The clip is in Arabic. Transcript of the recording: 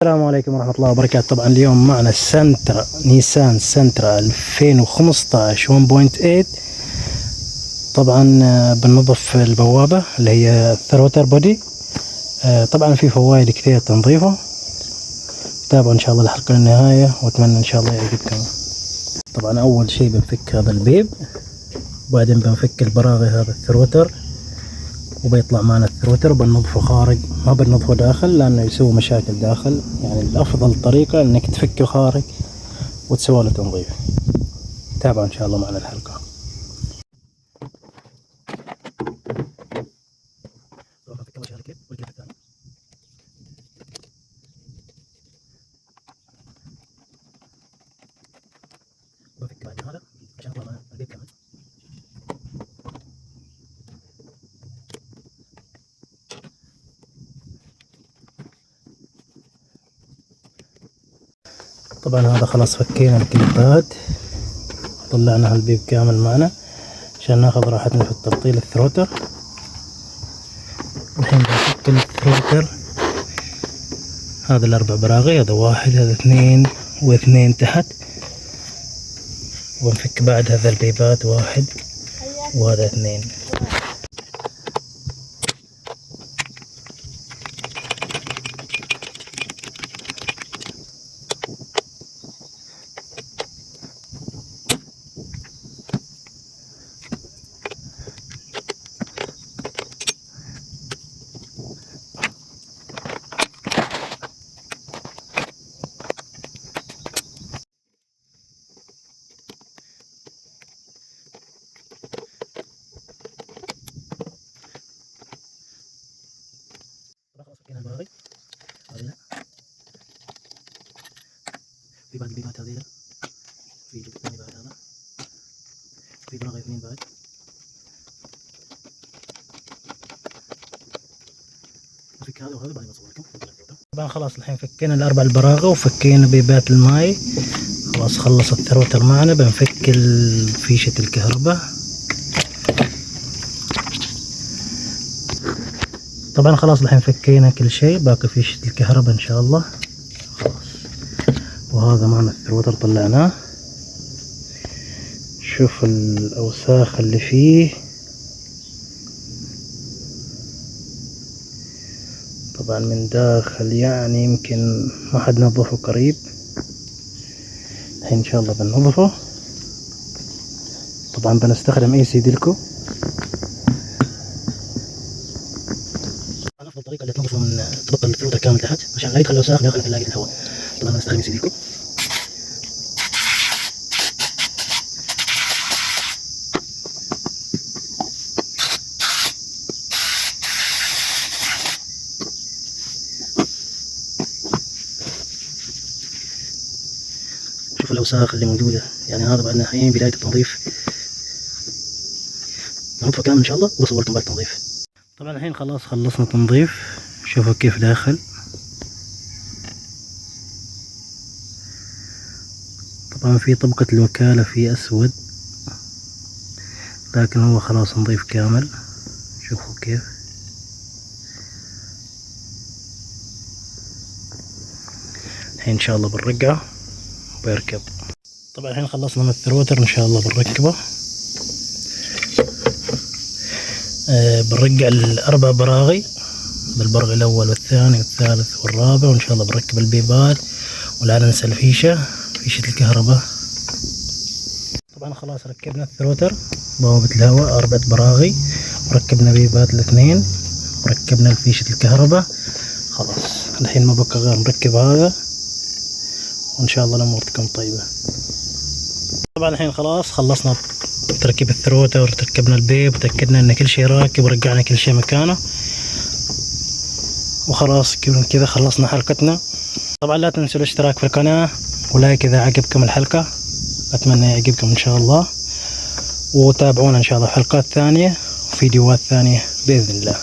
السلام عليكم ورحمة الله وبركاته. طبعا اليوم معنا السنترا، نيسان سنترا 2015 1.8. طبعا بننظف البوابة اللي هي الثروتر بودي. طبعا في فوائد كثير تنظيفه. تابعوا ان شاء الله الحلقة للنهاية واتمنى ان شاء الله يعجبكم. طبعا اول شيء بنفك هذا البيب، وبعدين بنفك البراغي هذا الثروتر، وبيطلع معنا الثروتر وبننظفه خارج، ما بننظفه داخل لانه يسوي مشاكل داخل. يعني الافضل طريقة انك تفكه خارج وتسوي له تنظيف. تابعوا ان شاء الله معنا الحلقة. بفك بعد هذا عشان يطلع معنا البيب كامل. طبعا هذا خلاص فكينا الكليبات، طلعنا البيب كامل معنا عشان ناخذ راحتنا في التبطيل الثروتر. الحين بنفك الثروتر. هذا الاربع براغي، هذا واحد، هذا اثنين، واثنين تحت. ونفك بعد هذا البيبات، واحد وهذا اثنين. خلاص فكينا البراغي. هذه لا، في بعض البيبات هذه لا، في جزء ثاني بعد هذا، في براغي اثنين بعد. نفك هذا وهذا بعدين اصور لكم. طبعا خلاص الحين فكينا الاربع البراغي وفكينا بيبات الماي. خلاص خلص الثروتر معنا. بنفك فيشة الكهرباء. طبعا خلاص الحين فكينا كل شيء، باقي فيشة الكهرباء ان شاء الله. خلاص، وهذا معنا الثروتر طلعناه. شوف الاوساخ اللي فيه. طبعا من داخل يعني يمكن ما حد نظفه قريب. الحين ان شاء الله بننظفه. طبعا بنستخدم اي سي ديلكو. افضل طريقه اللي تنظفه من تبطل الثروتر كامل تحت عشان لا يدخل الاوساخ داخل ثلاجه الهواء. طبعا بنستخدم اي سي ديلكو. شوف الأوساخ اللي موجودة، يعني هذا بعدنا الحين بداية التنظيف. ننظفه كامل إن شاء الله وبصوركم بعد التنظيف. طبعا الحين خلاص خلصنا تنظيف. شوفوا كيف داخل. طبعا في طبقة الوكالة في أسود، لكن هو خلاص نظيف كامل. شوفوا كيف. الحين إن شاء الله بنرجعه وبيركب. طبعا الحين خلصنا من الثروتر، ان شاء الله بنركبه. بنرجع الاربع براغي، بالبرغي الاول والثاني والثالث والرابع، وان شاء الله بنركب البيبات. ولا ننسى فيشة الكهرباء. طبعا خلاص ركبنا الثروتر، بوابة الهواء، 4 براغي، وركبنا بيبات الاثنين، وركبنا فيشة الكهرباء. خلاص الحين ما بقى غير نركب هذا، وان شاء الله الامور تكون طيبة. طبعا الحين خلاص خلصنا تركيب الثروتر وتركبنا البيب وتأكدنا ان كل شيء راكب ورجعنا كل شيء مكانه، وخلاص كذا خلصنا حلقتنا. طبعا لا تنسوا الاشتراك في القناة ولايك اذا عجبكم الحلقة. اتمنى يعجبكم ان شاء الله، وتابعونا ان شاء الله في حلقات ثانية وفيديوهات ثانية بإذن الله.